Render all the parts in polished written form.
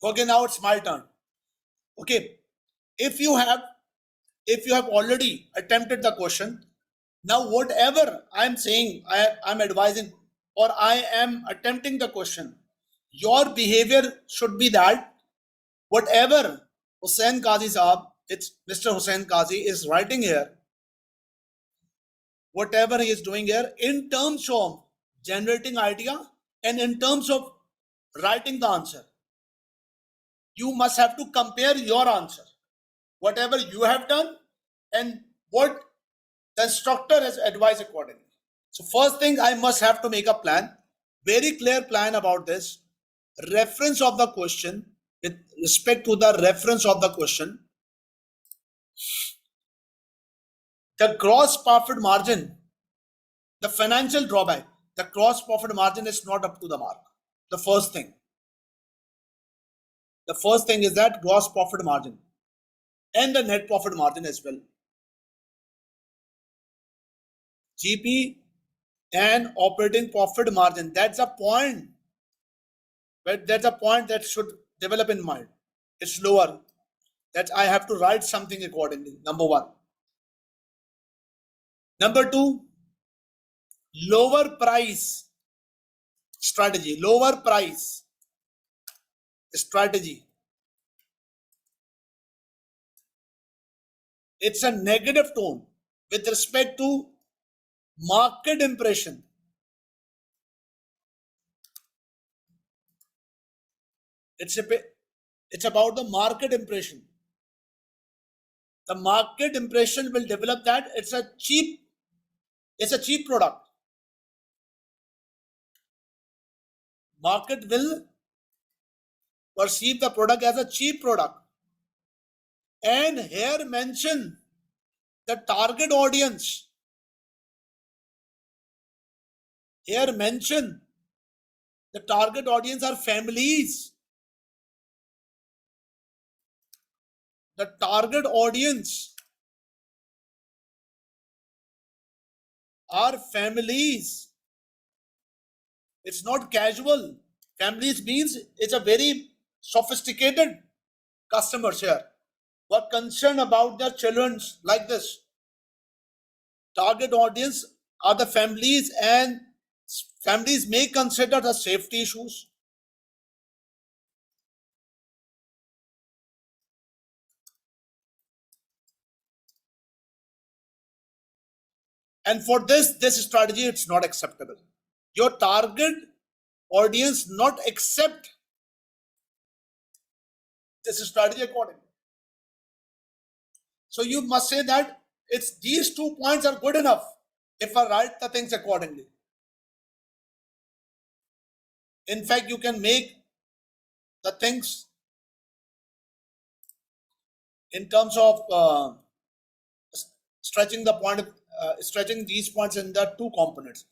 Okay, now it's my turn. Okay, if you have already attempted the question, now whatever I'm saying, I'm advising, or I am attempting the question, your behavior should be that whatever Hussain Qazi Saab, it's Mr. Hussain Qazi is writing here, whatever he is doing here in terms of generating idea and in terms of writing the answer, you must have to compare your answer, whatever you have done and what the instructor has advised accordingly. So first thing, I must have to make a plan, very clear plan about this. Reference of the question, with respect to the reference of the question, the gross profit margin, the financial drawback, the gross profit margin is not up to the mark. The first thing is that gross profit margin and the net profit margin as well. GP and operating profit margin, that's a point. But that's a point that should develop in mind. It's lower. That I have to write something accordingly. Number one. Number two, lower price strategy. Lower price strategy. It's a negative tone with respect to market impression. It's about the market impression. The market impression will develop that it's a cheap product. Market will perceive the product as a cheap product. And here mention the target audience. Here mention the target audience are families. The target audience are families. It's not casual. Families means it's a very sophisticated customers here who are concerned about their children like this. Target audience are the families, and families may consider the safety issues. And for this strategy, it's not acceptable. Your target audience not accept this strategy accordingly. So you must say that it's these 2 points are good enough if I write the things accordingly. In fact, you can make the things in terms of stretching the point, stretching these points in the 2 components.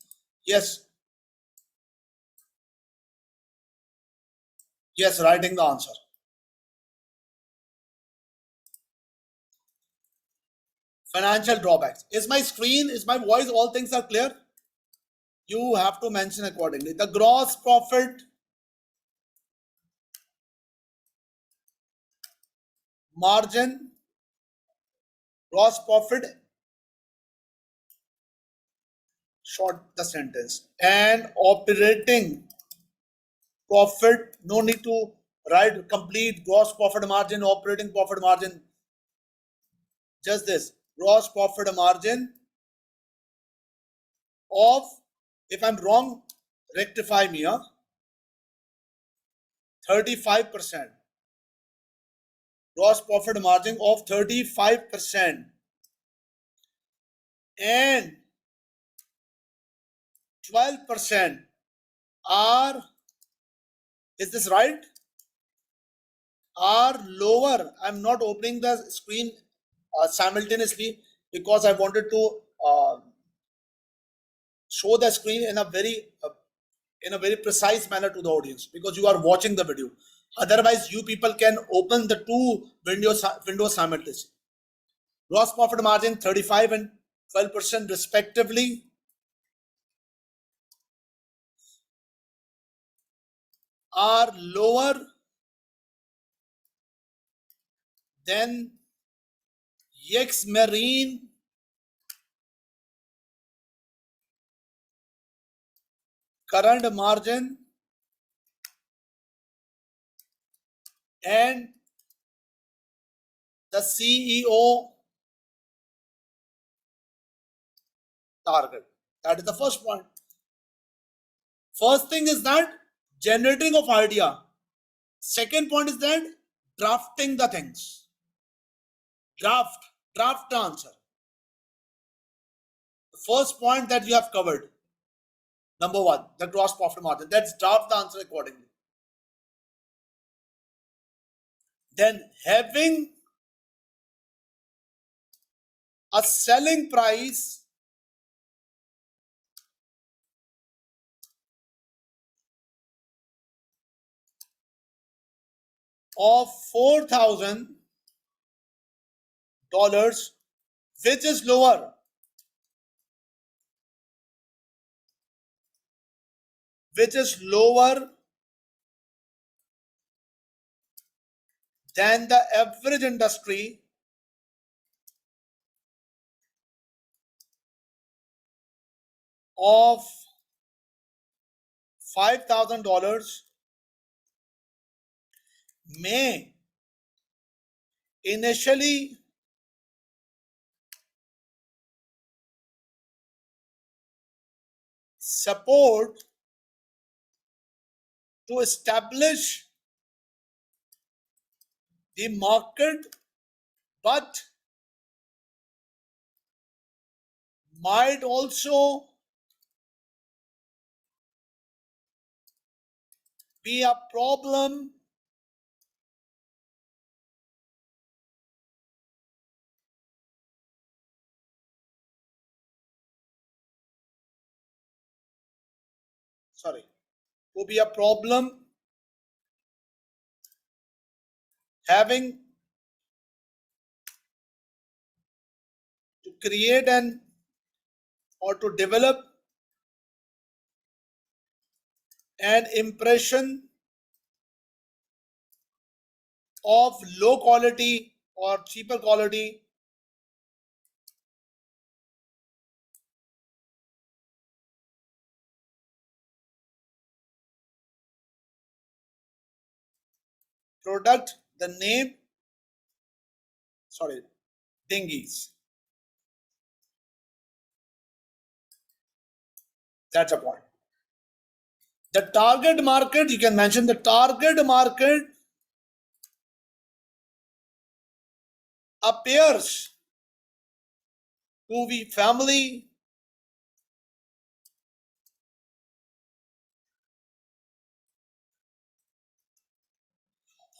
Yes, writing the answer. Financial drawbacks. Is my screen, is my voice, all things are clear? You have to mention accordingly. The gross profit margin, gross profit, short the sentence, and operating profit, no need to write complete gross profit margin, operating profit margin, just this, gross profit margin of, if I'm wrong, rectify me, 35%. Gross profit margin of 35%. And 12% are, is this right? Are lower. I'm not opening the screen simultaneously because I wanted to show the screen in a very precise manner to the audience, because you are watching the video. Otherwise, you people can open the 2 windows simultaneously. Gross profit margin 35 and 12% respectively. Are lower then X Marine, current margin, and the CEO target. That is the first point. First thing is that generating of idea. Second point is that drafting the things. Draft the answer. The first point that you have covered. Number one, the gross profit margin. Let's draft the answer accordingly. Then having a selling price of $4,000, which is lower than the average industry of $5,000 may initially support to establish the market, but might also be a problem having to create an or to develop an impression of low quality or cheaper quality product, the name, dinghies. That's a point. The target market, you can mention the target market appears to be family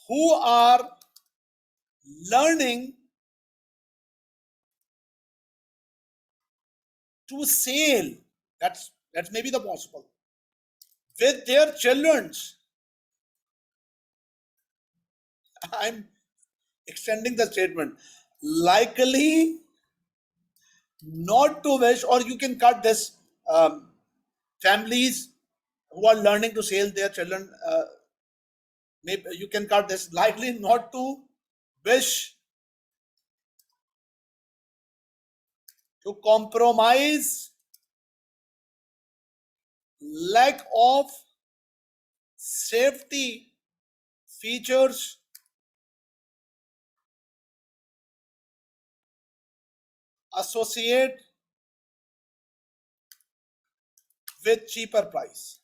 who are learning to sail. That's maybe the possible with their children's. I'm extending the statement. Likely not to wish, or you can cut this, families who are learning to sail their children. Maybe you can cut this. Likely not to wish to compromise lack of safety features associate with cheaper price.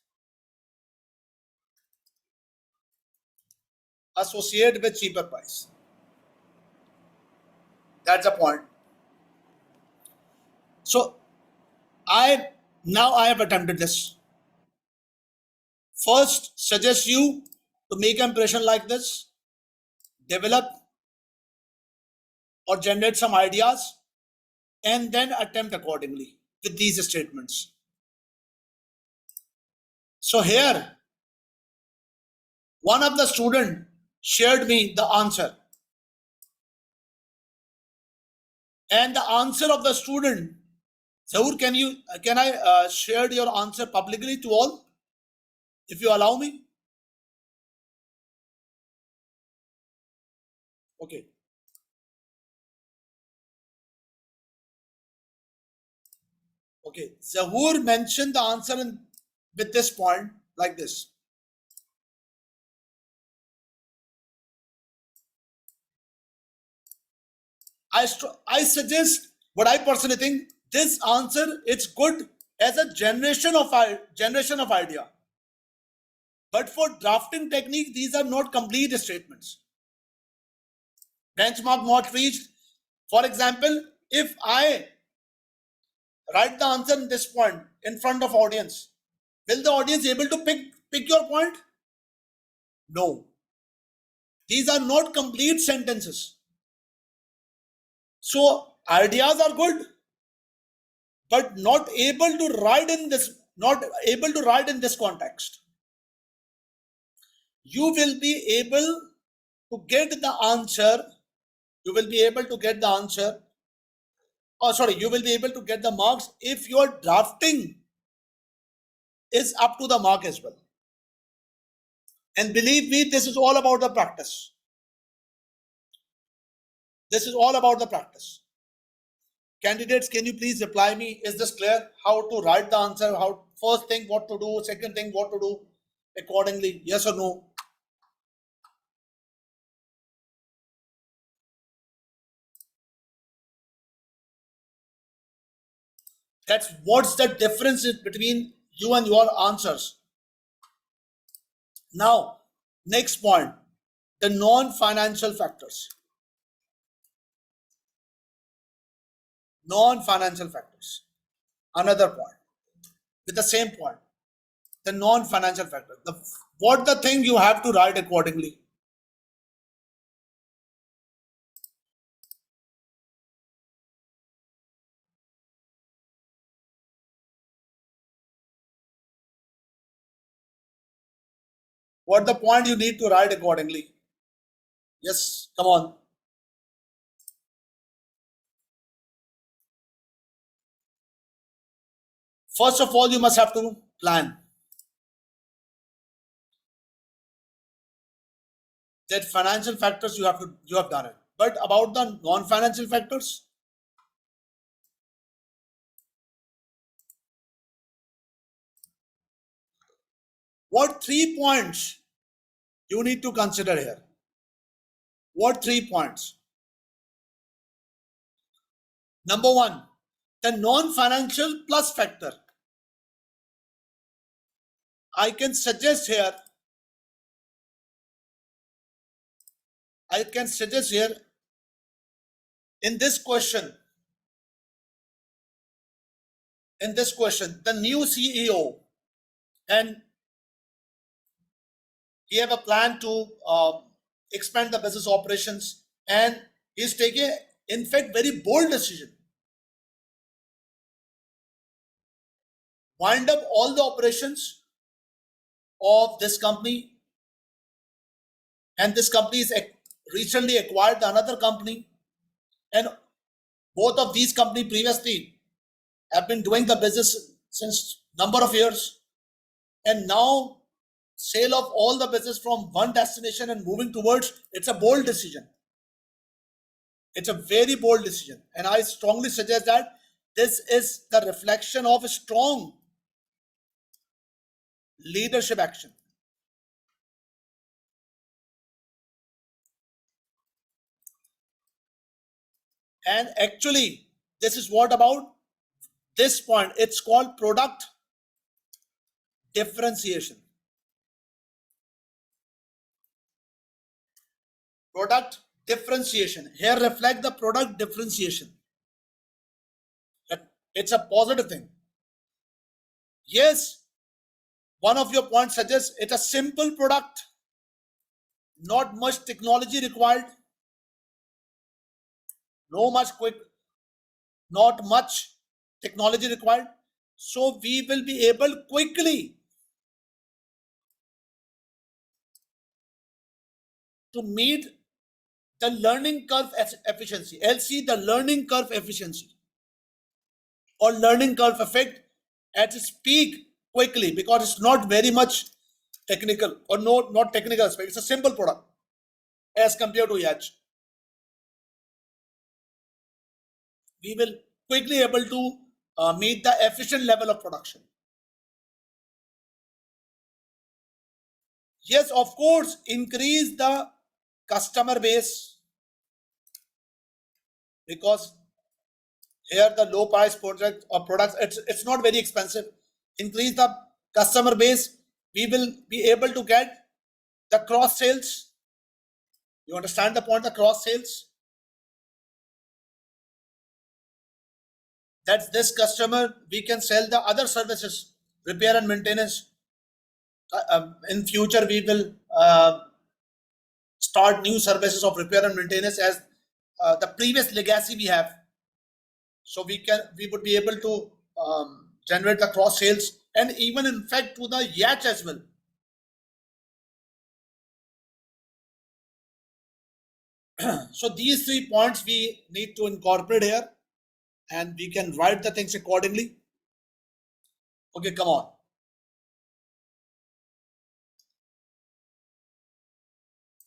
Associate with cheaper price. That's the point. So I have attempted this. First, suggest you to make an impression like this, develop or generate some ideas, and then attempt accordingly with these statements. So here, one of the student shared me the answer, and the answer of the student. Zaur, can I share your answer publicly to all, if you allow me? Okay. Okay, Zahur mentioned the answer with this point like this. I suggest what I personally think. This answer it's good as a generation of idea, but for drafting technique, these are not complete statements. Benchmark not reached. For example, if I write the answer in this point in front of audience, will the audience able to pick your point? No. These are not complete sentences. So ideas are good, but not able to write in this context. You will be able to get the answer. You will be able to get the answer. Oh, sorry, you will be able to get the marks if your drafting is up to the mark as well. And believe me, this is all about the practice. This is all about the practice. Candidates, can you please reply me? Is this clear? How to write the answer? How first thing what to do, second thing what to do accordingly? Yes or no? That's what's the difference between you and your answers. Now, next point, the non-financial factors. Non-financial factors. Another point with the same point. The non-financial factor. What the thing you have to write accordingly. What the point you need to write accordingly. Yes, come on. First of all, you must have to plan. That financial factors you have done it. But about the non-financial factors, what 3 points you need to consider here? What 3 points? Number one, the non-financial plus factor. I can suggest here. In this question, the new CEO, and he have a plan to expand the business operations, and he's taking, in fact, very bold decision. Wind up all the operations of this company, and this company is recently acquired another company, and both of these companies previously have been doing the business since number of years, and now sale of all the business from one destination and moving towards, it's a bold decision. It's a very bold decision, and I strongly suggest that this is the reflection of a strong leadership action. And actually, this is what about this point. It's called product differentiation. Product differentiation. Here reflect the product differentiation. It's a positive thing. Yes, one of your points suggests it's a simple product, not much technology required, not much technology required. So we will be able quickly to meet the learning curve efficiency, LC, the learning curve efficiency or learning curve effect at its peak quickly, because it's not very much technical or not technical aspect. It's a simple product as compared to Yacht. We will quickly able to meet the efficient level of production. Yes, of course, increase the customer base, because here the low price project or products, it's not very expensive. Increase the customer base, we will be able to get the cross sales. You understand the point, the cross sales? That's this customer, we can sell the other services, repair and maintenance. In future, we will start new services of repair and maintenance as the previous legacy we have. So we would be able to generate the cross sales, and even in fact to the yacht as well. So these 3 points we need to incorporate here, and we can write the things accordingly. Okay, come on.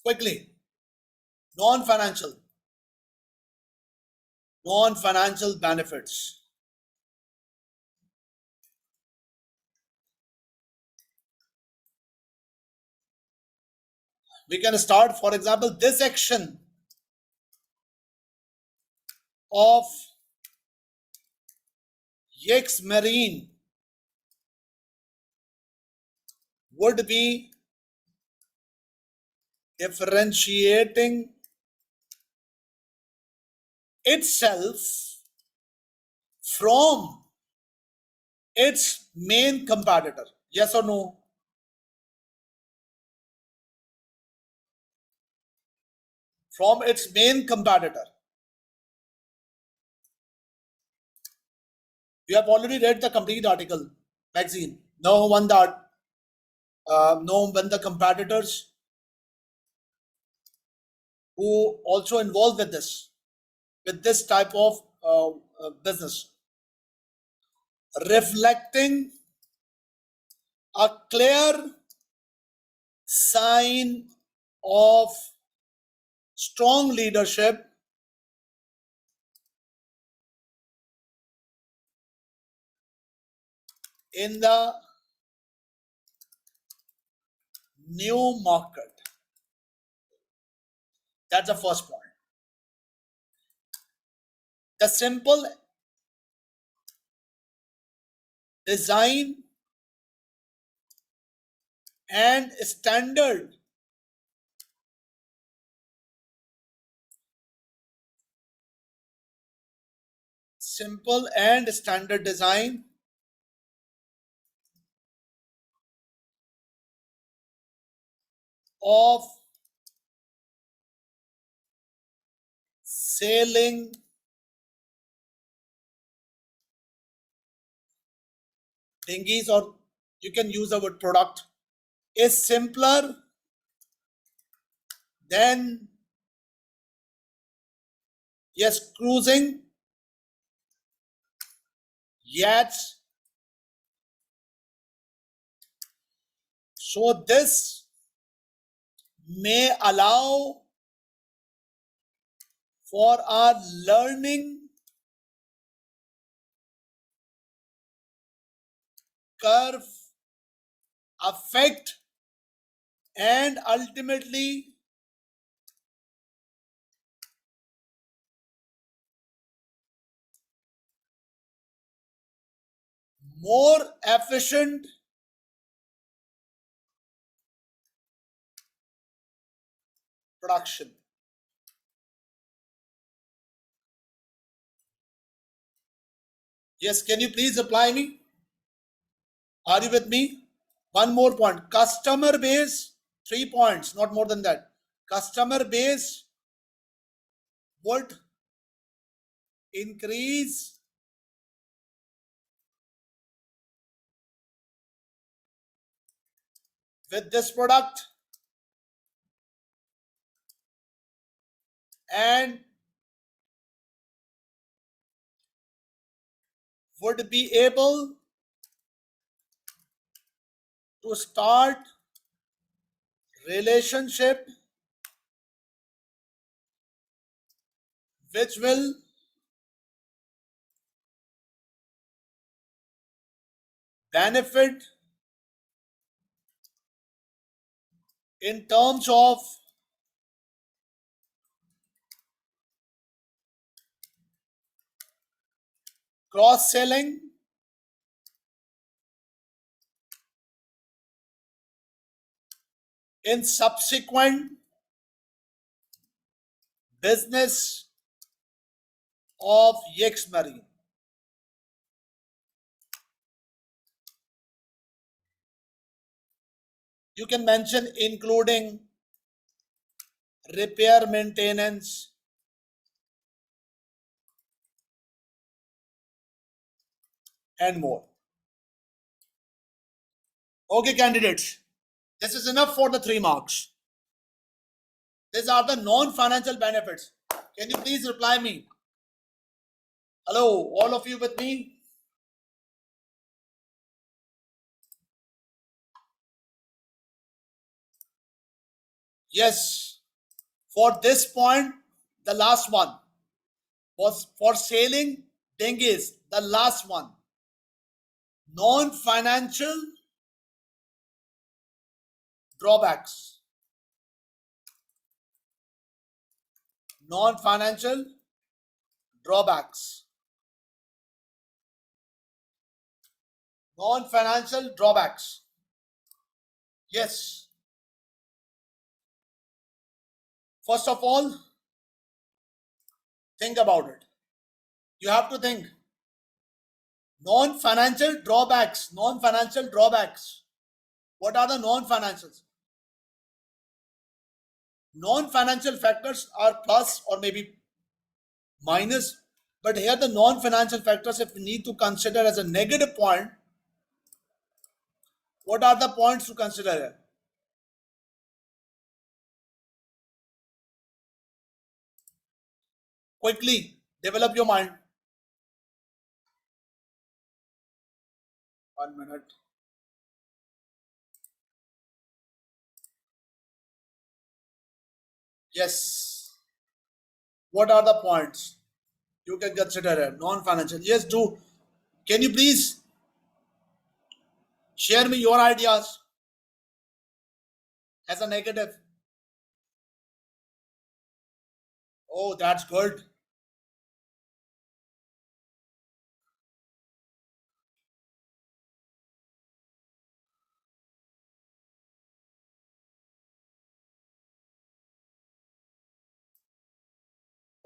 Quickly. Non-financial benefits. We can start, for example, this action of Yates Marine would be differentiating itself from its main competitor. Yes or no? From its main competitor. You have already read the complete article, magazine. Know when the competitors who also involved with this type of business, reflecting a clear sign of strong leadership in the new market. That's the first point. The simple design and standard design of sailing dinghies, or you can use the word product, is simpler than, yes, cruising yachts. So this may allow for our learning curve effect, and ultimately more efficient production. Yes, can you please apply me? Are you with me? One more point. Customer base, 3 points, not more than that. Customer base would increase with this product, and would be able to start relationship which will benefit in terms of cross-selling in subsequent business of Yex Marine. You can mention including repair, maintenance, and more. Okay, candidates, this is enough for the 3 marks. These are the non-financial benefits. Can you please reply me? Hello, all of you with me? Yes. For this point, the last one was for sailing dinghies, the last one. Non-financial drawbacks. Non-financial drawbacks. Non-financial drawbacks. Yes. First of all, think about it. You have to think. Non-financial drawbacks. Non-financial drawbacks. What are the non-financials? Non-financial factors are plus or maybe minus, but here the non-financial factors, if we need to consider as a negative point, what are the points to consider here? Quickly, develop your mind. 1 minute. Yes. What are the points you can consider here? Non-financial. Yes, do. Can you please share me your ideas as a negative? Oh, that's good.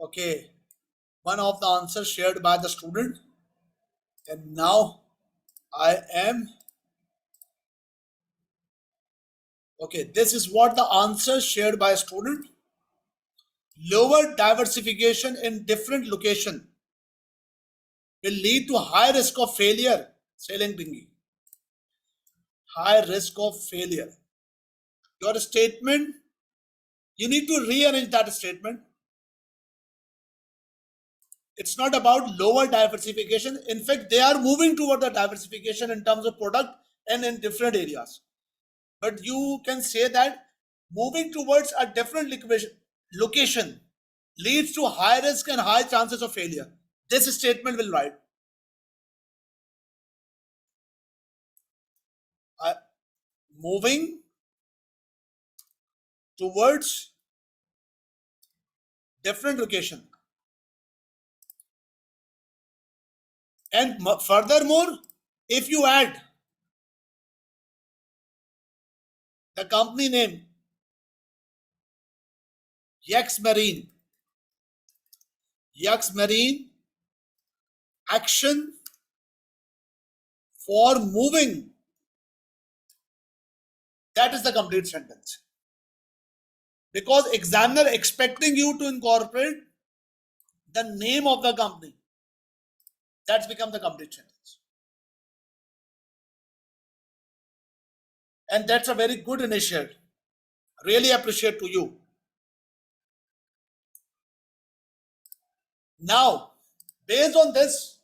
Okay. One of the answers shared by the student. And now I am. Okay, this is what the answer shared by a student. Lower diversification in different location will lead to high risk of failure. Sailing dinghy. High risk of failure. Your statement, you need to rearrange that statement. It's not about lower diversification. In fact, they are moving toward the diversification in terms of product and in different areas. But you can say that moving towards a different location leads to high risk and high chances of failure. This statement will write. Moving towards different location. And furthermore, if you add the company name Yex Marine action for moving, that is the complete sentence. Because examiner expecting you to incorporate the name of the company, that's become the complete sentence. And that's a very good initiative. Really appreciate to you. Now, based on this,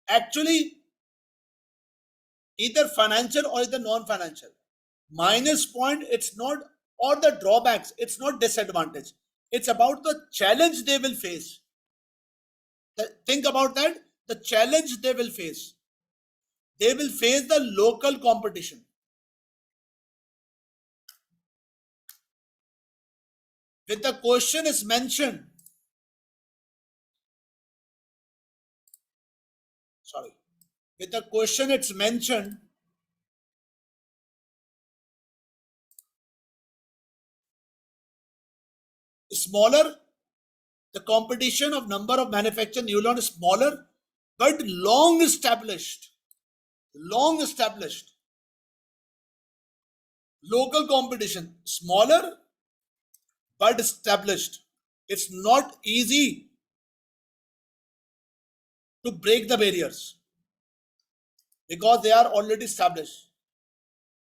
actually either financial or either non-financial. Minus point, it's not, or the drawbacks, it's not disadvantage. It's about the challenge they will face. Think about that. The challenge they will face. They will face the local competition. With the question is mentioned, sorry, with the question it's mentioned, smaller, the competition of number of manufactured neuron is smaller, but long established. Long established. Local competition, smaller, but established. It's not easy to break the barriers because they are already established.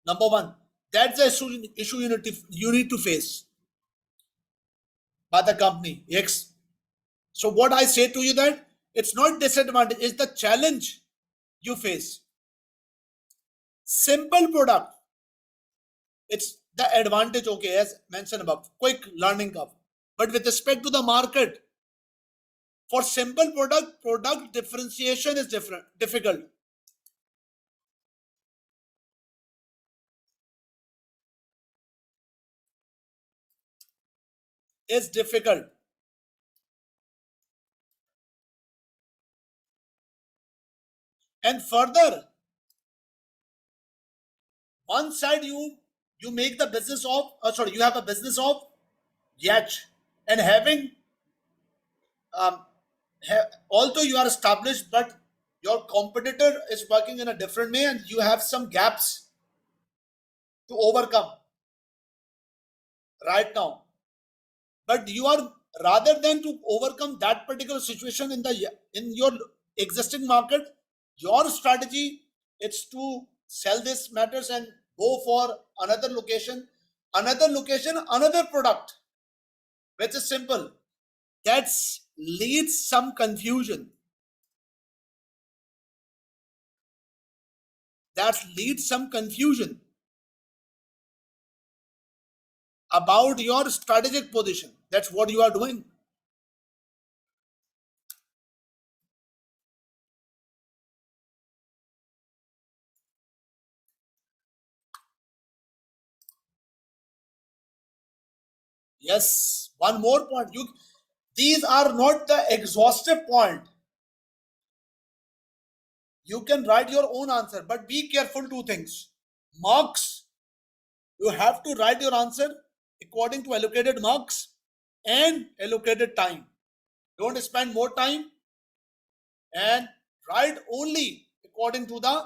Number one, that's the issue you need to face by the company. X. So what I say to you that it's not disadvantage, it's the challenge you face. Simple product, it's the advantage, okay, as mentioned above, quick learning curve. But with respect to the market, for simple product differentiation is difficult. Is difficult. And further, one side you make the business of, you have a business of yacht and having um, although you are established, but your competitor is working in a different way and you have some gaps to overcome right now. But you are, rather than to overcome that particular situation in your existing market, your strategy is to sell this matters and go for another product, which is simple. That leads some confusion. That leads some confusion about your strategic position. That's what you are doing. Yes, one more point. These are not the exhaustive point. You can write your own answer, but be careful two things. Marks, you have to write your answer according to allocated marks and allocated time. Don't spend more time and write only according to the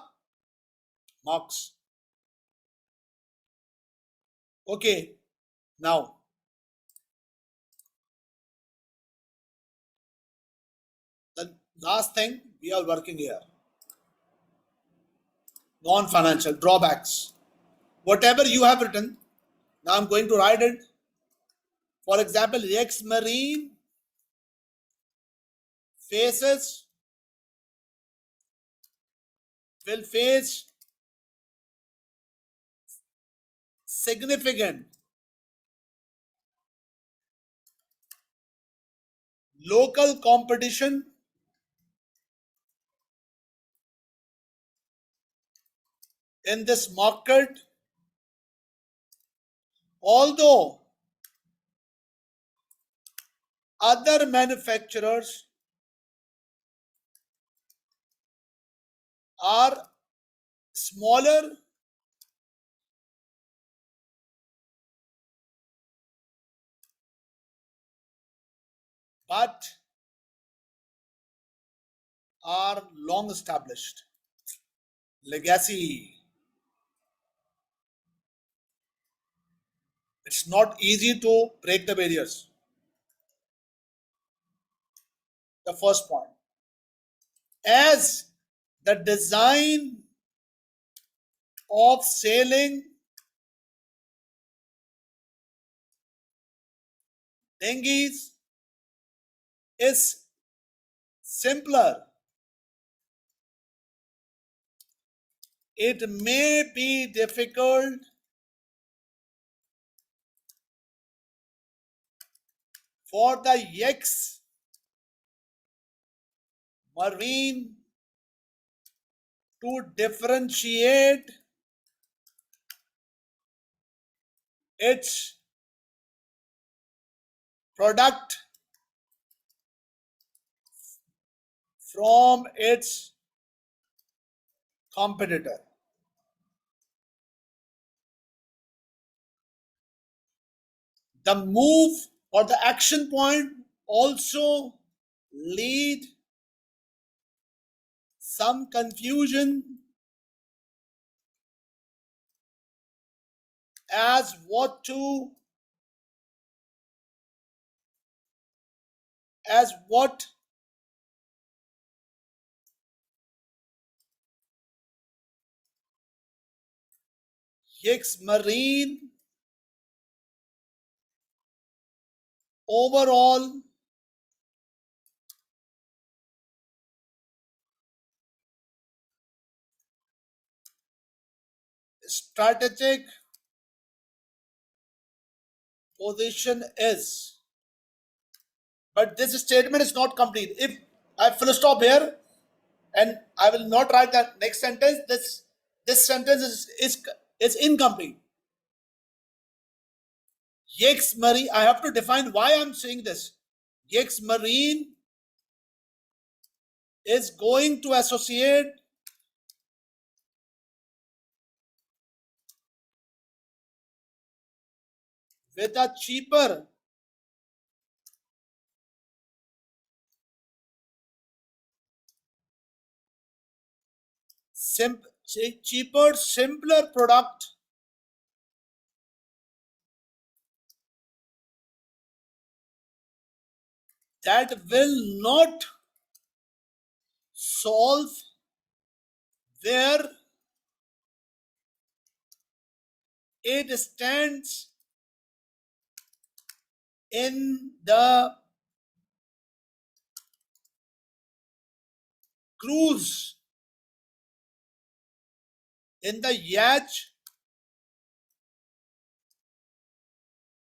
marks. Okay, now the last thing we are working here, non-financial drawbacks. Whatever you have written, now I'm going to write it. For example, Rex Marine faces will face significant local competition in this market, although other manufacturers are smaller but are long established. Legacy. It's not easy to break the barriers. The first point. As the design of sailing dinghies is simpler, it may be difficult for the yaks marine to differentiate its product from its competitor. The move or the action point also lead some confusion as what Hicks Marine overall strategic position is. But this statement is not complete. If I full stop here and I will not write that next sentence, this sentence is incomplete. Hicks Marine, I have to define why I'm saying this. Hicks Marine is going to associate with a cheaper simpler product that will not solve where it stands in the cruise in the yacht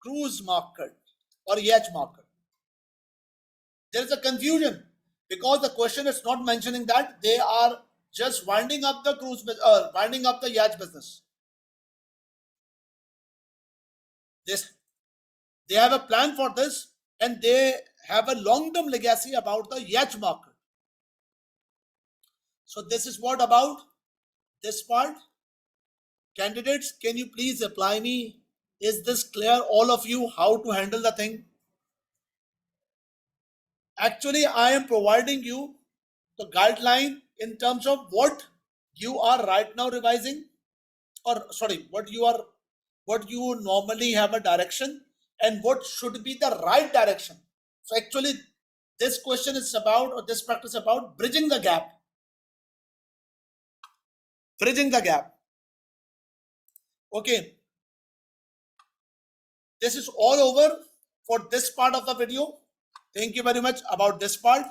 cruise market or yacht market. There is a confusion because the question is not mentioning that they are just winding up the winding up the yacht business. This they have a plan for this and they have a long-term legacy about the yacht market. So this is what about this part. Candidates, can you please apply me? Is this clear, all of you, how to handle the thing? Actually, I am providing you the guideline in terms of what you are right now revising, or sorry, what you normally have a direction and what should be the right direction. So actually, this question is about, or this practice is about bridging the gap. Bridging the gap. Okay. This is all over for this part of the video. Thank you very much about this part.